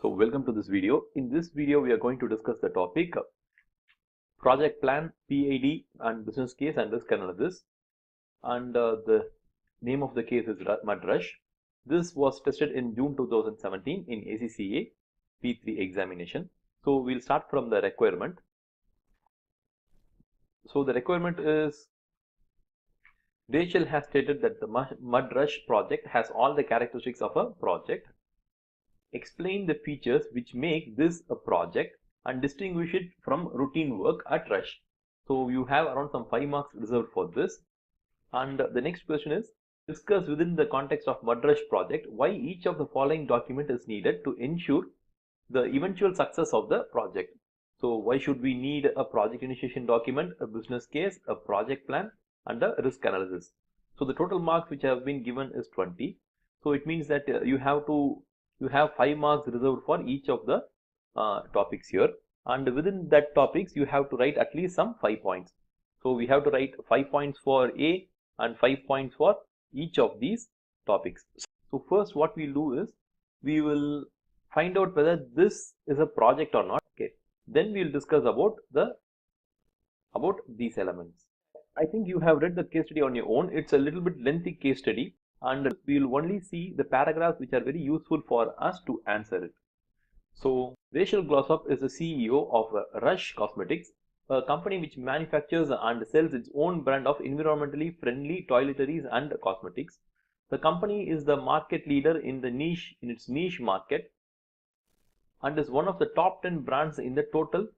So welcome to this video. In this video, we are going to discuss the topic project plan, PID and business case and risk analysis. And the name of the case is Mud Rush. This was tested in June 2017 in ACCA P3 examination. So we'll start from the requirement. So the requirement is Rachel has stated that the Mud Rush project has all the characteristics of a project. Explain the features which make this a project and distinguish it from routine work at Rush. So you have around some 5 marks reserved for this. And the next question is, discuss within the context of Mud Rush project why each of the following document is needed to ensure the eventual success of the project. So why should we need a project initiation document, a business case, a project plan and a risk analysis? So the total marks which have been given is 20. So it means that you have 5 marks reserved for each of the topics here, and within that topics you have to write at least some 5 points. So we have to write 5 points for A and 5 points for each of these topics. So first what we'll do is we will find out whether this is a project or not. Okay, then we'll discuss about these elements. I think you have read the case study on your own. It's a little bit lengthy case study, and we will only see the paragraphs which are very useful for us to answer it. So Rachel Glossop is the CEO of Rush Cosmetics, a company which manufactures and sells its own brand of environmentally friendly toiletries and cosmetics. The company is the market leader in its niche market and is one of the top 10 brands in the total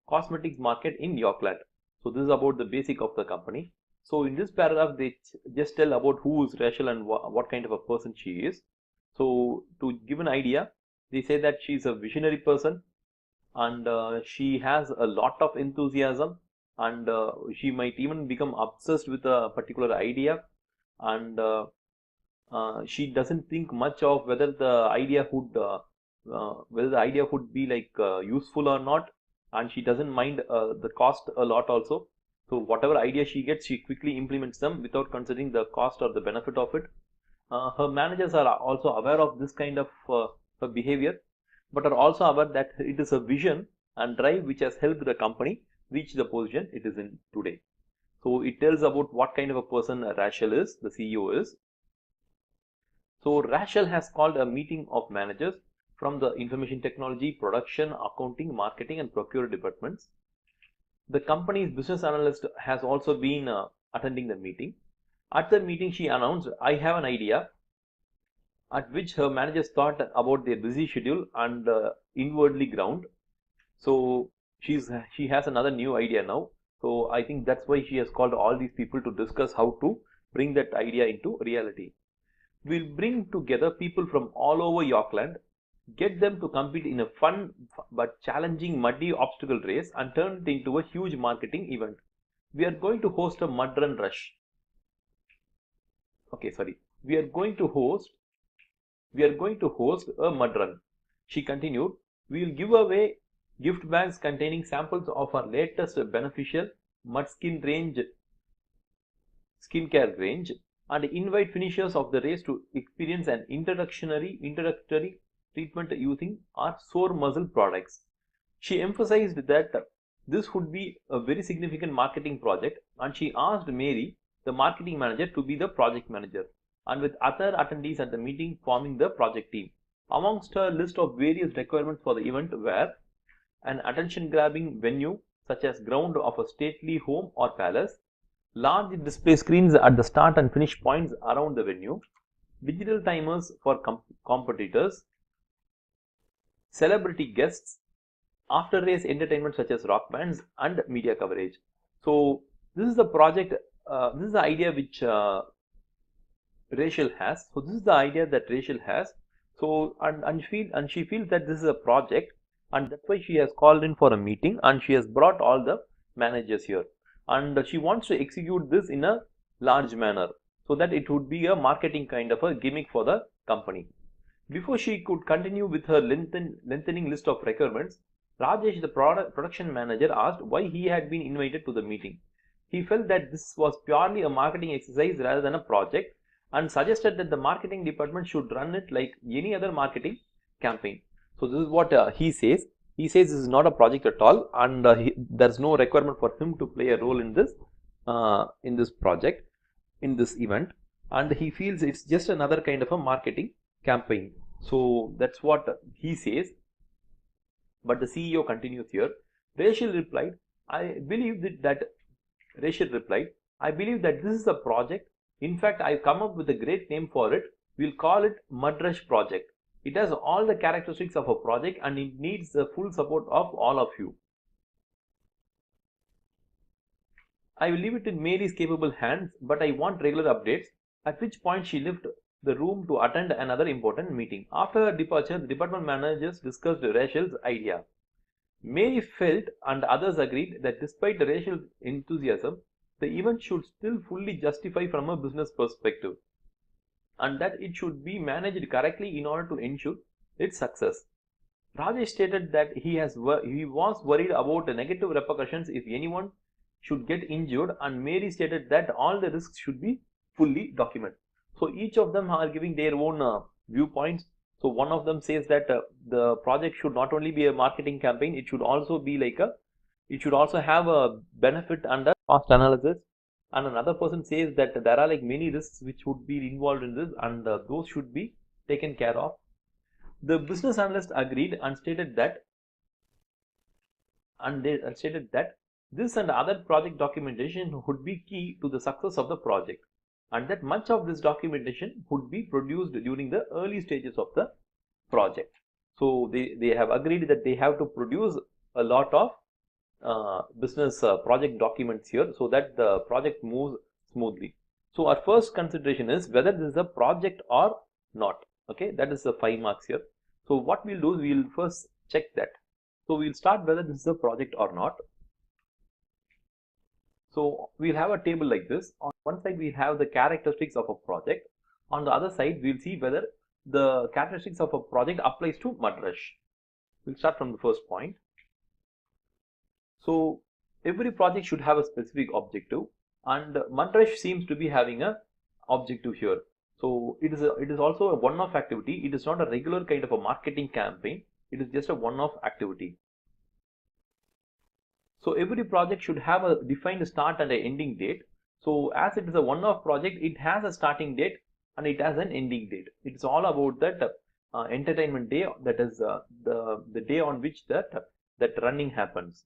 cosmetics market in Yorkland. So this is about the basic of the company. So in this paragraph, they just tell about who is Rachel and what kind of a person she is. So to give an idea, they say that she is a visionary person, and she has a lot of enthusiasm, and she might even become obsessed with a particular idea, and she doesn't think much of whether the idea would be like useful or not, and she doesn't mind the cost a lot also. So whatever idea she gets, she quickly implements them without considering the cost or the benefit of it. Her managers are also aware of this kind of her behavior, but are also aware that it is a vision and drive which has helped the company reach the position it is in today. So it tells about what kind of a person Rachel is, the CEO is. So Rachel has called a meeting of managers from the information technology, production, accounting, marketing and procure departments. The company's business analyst has also been attending the meeting. At the meeting, she announced, "I have an idea," at which her managers thought about their busy schedule and inwardly ground. So she has another new idea now. So I think that's why she has called all these people to discuss how to bring that idea into reality. We'll bring together people from all over Yorkland, get them to compete in a fun but challenging muddy obstacle race and turn it into a huge marketing event. We are going to host a mud run rush. We are going to host a mud run. She continued, "We will give away gift bags containing samples of our latest beneficial mud skincare range and invite finishers of the race to experience an introductory treatment using our sore muscle products." She emphasized that this would be a very significant marketing project, and she asked Mary, the marketing manager, to be the project manager, and with other attendees at the meeting forming the project team. Amongst her list of various requirements for the event were an attention-grabbing venue such as ground of a stately home or palace, large display screens at the start and finish points around the venue, digital timers for competitors, celebrity guests, after race entertainment such as rock bands and media coverage. So this is the project, this is the idea which Rachel has. So this is the idea that Rachel has. So and she feels that this is a project, and that's why she has called in for a meeting and she has brought all the managers here, and she wants to execute this in a large manner so that it would be a marketing kind of a gimmick for the company. Before she could continue with her lengthening list of requirements, Rajesh, the production manager, asked why he had been invited to the meeting. He felt that this was purely a marketing exercise rather than a project, and suggested that the marketing department should run it like any other marketing campaign. So this is what he says. He says this is not a project at all, and there's no requirement for him to play a role in this project, in this event, and he feels it's just another kind of a marketing campaign. So that's what he says. But the CEO continues here. Rachel replied, I believe that Rachel replied, I believe that this is a project. In fact, I've come up with a great name for it. We'll call it Mudrush Project. It has all the characteristics of a project and it needs the full support of all of you. I will leave it in Mary's capable hands, but I want regular updates. At which point she left the room to attend another important meeting. After her departure, the department managers discussed Rachel's idea. Mary felt and others agreed that despite Rachel's enthusiasm, the event should still fully justify from a business perspective, and that it should be managed correctly in order to ensure its success. Rajesh stated that he was worried about the negative repercussions if anyone should get injured, and Mary stated that all the risks should be fully documented. So each of them are giving their own viewpoints. So one of them says that the project should not only be a marketing campaign, it should also be it should also have a benefit and a cost analysis. And another person says that there are like many risks which would be involved in this, and those should be taken care of. The business analyst agreed and stated that this and other project documentation would be key to the success of the project, and that much of this documentation would be produced during the early stages of the project. So they have agreed that they have to produce a lot of business project documents here so that the project moves smoothly. So our first consideration is whether this is a project or not. Okay, that is the 5 marks here. So what we'll do is we'll first check that. So we'll start whether this is a project or not. So we'll have a table like this. On one side we have the characteristics of a project. On the other side we'll see whether the characteristics of a project applies to Mudrush. We'll start from the first point. So every project should have a specific objective, and Mudrush seems to be having a objective here. So it is also a one-off activity. It is not a regular kind of a marketing campaign. It is just a one-off activity. So every project should have a defined start and an ending date. So as it is a one-off project, it has a starting date and it has an ending date. It's all about that entertainment day, that is the day on which that running happens.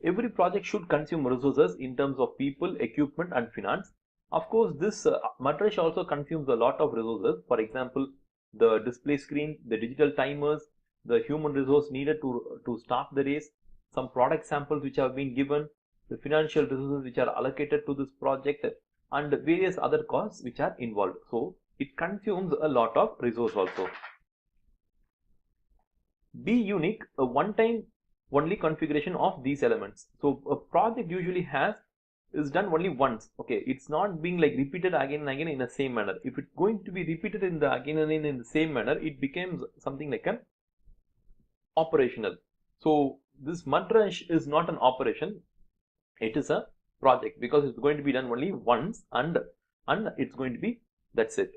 Every project should consume resources in terms of people, equipment and finance. Of course, this Mudrush also consumes a lot of resources. For example, the display screen, the digital timers, the human resource needed to start the race, some product samples which have been given, the financial resources which are allocated to this project, and various other costs which are involved. So it consumes a lot of resource also. Be unique, a one-time only configuration of these elements. So a project usually is done only once. Okay, it's not being like repeated again and again in the same manner. If it's going to be repeated again and again in the same manner, it becomes something like an operational. So this Mudrush is not an operation, it is a project, because it's going to be done only once, and it's going to be, that's it.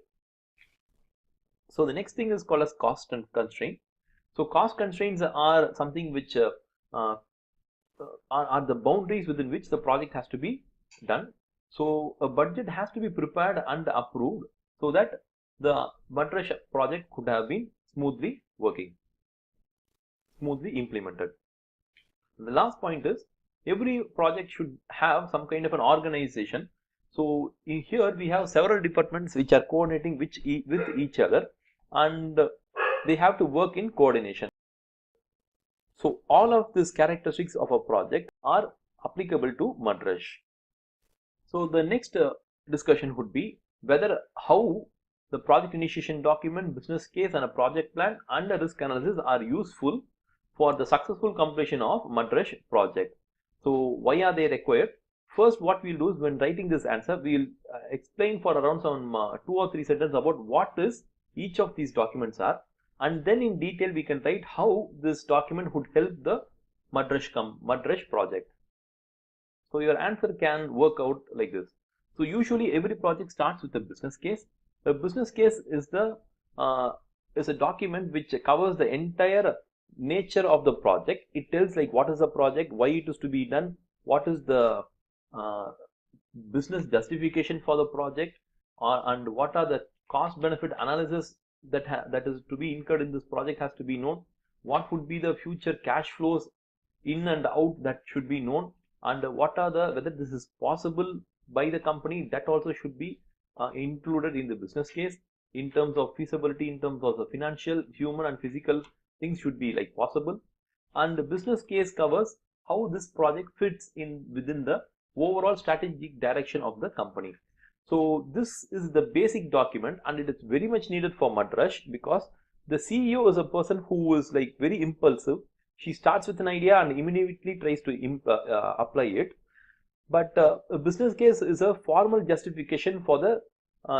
So the next thing is called as cost and constraint. So cost constraints are something which are the boundaries within which the project has to be done. So a budget has to be prepared and approved so that the Mudrush project could have been smoothly implemented. The last point is every project should have some kind of an organization. So in here we have several departments which are coordinating with each other, and they have to work in coordination. So all of these characteristics of a project are applicable to Mudrush. So the next discussion would be whether how the project initiation document, business case and a project plan and a risk analysis are useful for the successful completion of Mudrush project. So why are they required? First, what we'll do is when writing this answer, we'll explain for around some 2 or 3 sentences about what is each of these documents are, and then in detail we can write how this document would help the Mudrush project. So your answer can work out like this. So usually every project starts with a business case. A business case is the is a document which covers the entire nature of the project. It tells like what is the project, why it is to be done, what is the uh, business justification for the project, and what are the cost benefit analysis that is to be incurred in this project has to be known. What would be the future cash flows in and out, that should be known, and what are the whether this is possible by the company, that also should be included in the business case. In terms of feasibility, in terms of the financial, human and physical things should be like possible. And the business case covers how this project fits in within the overall strategic direction of the company. So this is the basic document, and it is very much needed for mud rush, because the CEO is a person who is like very impulsive. She starts with an idea and immediately tries to apply it. But a business case is a formal justification for the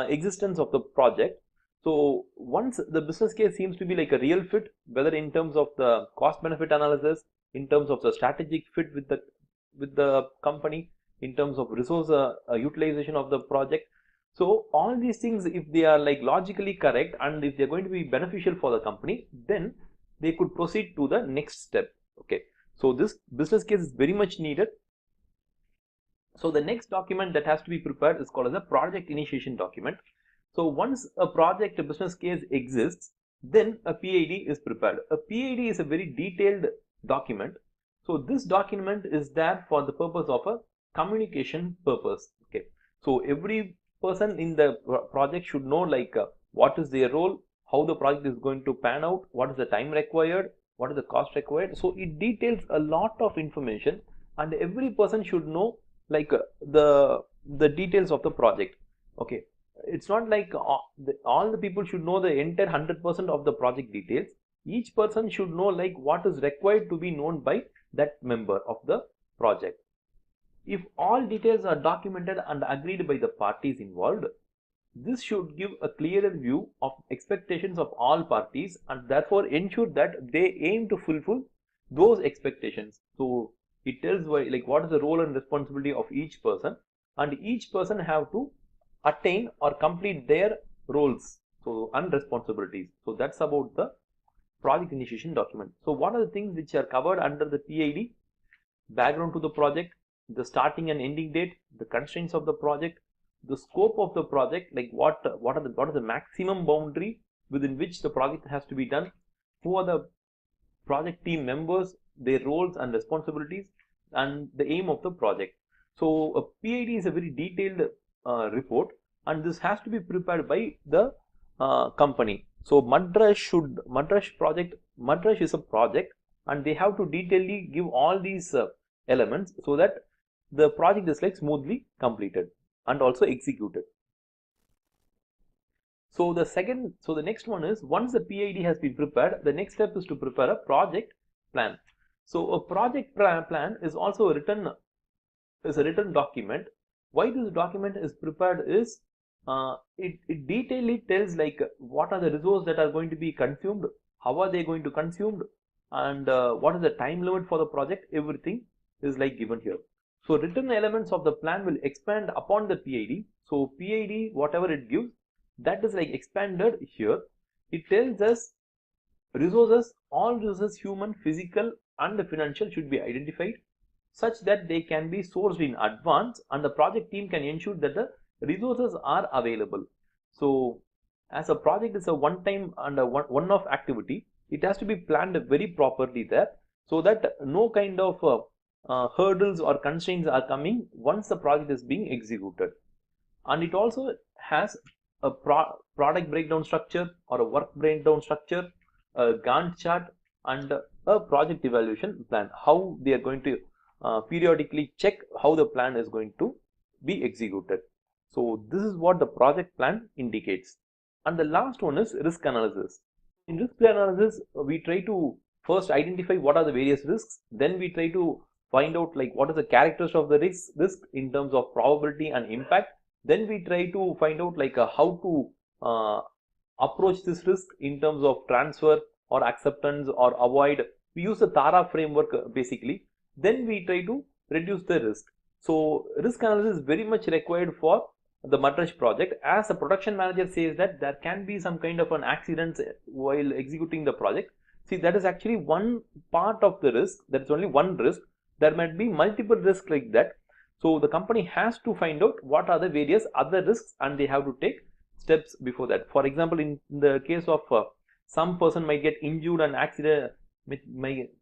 existence of the project. So once the business case seems to be like a real fit, whether in terms of the cost benefit analysis, in terms of the strategic fit with the company, in terms of resource utilization of the project. So all these things, if they are like logically correct and if they're going to be beneficial for the company, then they could proceed to the next step. Okay, so this business case is very much needed. So the next document that has to be prepared is called as a project initiation document. So once a project, a business case exists, then a PID is prepared. A PID is a very detailed document. So this document is there for the purpose of a communication purpose. Okay, so every person in the project should know like what is their role, how the project is going to pan out, what is the time required, what is the cost required. So it details a lot of information, and every person should know like the details of the project. Okay, it's not like all the people should know the entire 100% of the project details. Each person should know like what is required to be known by that member of the project. If all details are documented and agreed by the parties involved, this should give a clearer view of expectations of all parties, and therefore ensure that they aim to fulfill those expectations. So it tells like what is the role and responsibility of each person, and each person have to attain or complete their roles and responsibilities. So that's about the project initiation document. So what are the things which are covered under the PID? Background to the project, the starting and ending date, the constraints of the project, the scope of the project, like what is the maximum boundary within which the project has to be done, who are the project team members, their roles and responsibilities, and the aim of the project. So a PID is a very detailed report, and this has to be prepared by the company. So mud rush is a project, and they have to detailedly give all these elements so that the project is like smoothly completed and also executed. So the next one is, once the PID has been prepared, the next step is to prepare a project plan. So a project plan is also a written document. Why this document is prepared is it detailedly tells like what are the resources that are going to be consumed, how are they going to consumed, and what is the time limit for the project. Everything is like given here. So written elements of the plan will expand upon the PID. So PID, whatever it gives, that is like expanded here. It tells us resources, all resources, human, physical and financial, should be identified such that they can be sourced in advance, and the project team can ensure that the resources are available. So as a project is a one-time and a one-off activity, it has to be planned very properly there, so that no kind of hurdles or constraints are coming once the project is being executed. And it also has a product breakdown structure or a work breakdown structure, a Gantt chart, and a project evaluation plan, how they are going to periodically check how the plan is going to be executed. So this is what the project plan indicates. And the last one is risk analysis. In risk analysis, we try to first identify what are the various risks, then we try to find out like what is the characteristics of the risk in terms of probability and impact. Then we try to find out like how to approach this risk in terms of transfer or acceptance or avoid. We use the TARA framework basically. Then we try to reduce the risk. So risk analysis is very much required for the Madras project, as a production manager says that there can be some kind of an accident while executing the project. See, that is actually one part of the risk. That is only one risk. There might be multiple risks like that. So the company has to find out what are the various other risks, and they have to take steps before that. For example, in the case of some person might get injured and accident,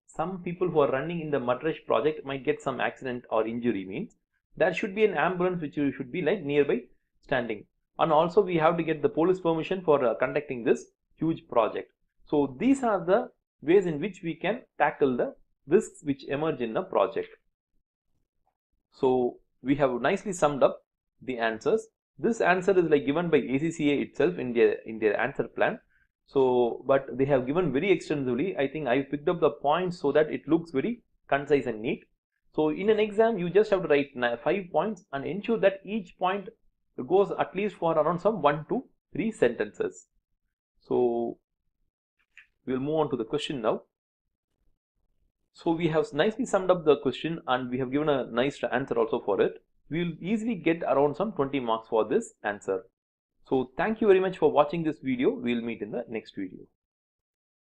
some people who are running in the Madras project might get some accident or injury, means there should be an ambulance which should be like nearby standing, and also we have to get the police permission for conducting this huge project. So these are the ways in which we can tackle the risks which emerge in a project. So we have nicely summed up the answers. This answer is like given by ACCA itself in their answer plan. So, but they have given very extensively. I think I picked up the points so that it looks very concise and neat. So in an exam, you just have to write 5 points and ensure that each point goes at least for around some 1 to 3 sentences. So we will move on to the question now. So we have nicely summed up the question and we have given a nice answer also for it. We will easily get around some 20 marks for this answer. So thank you very much for watching this video. We will meet in the next video.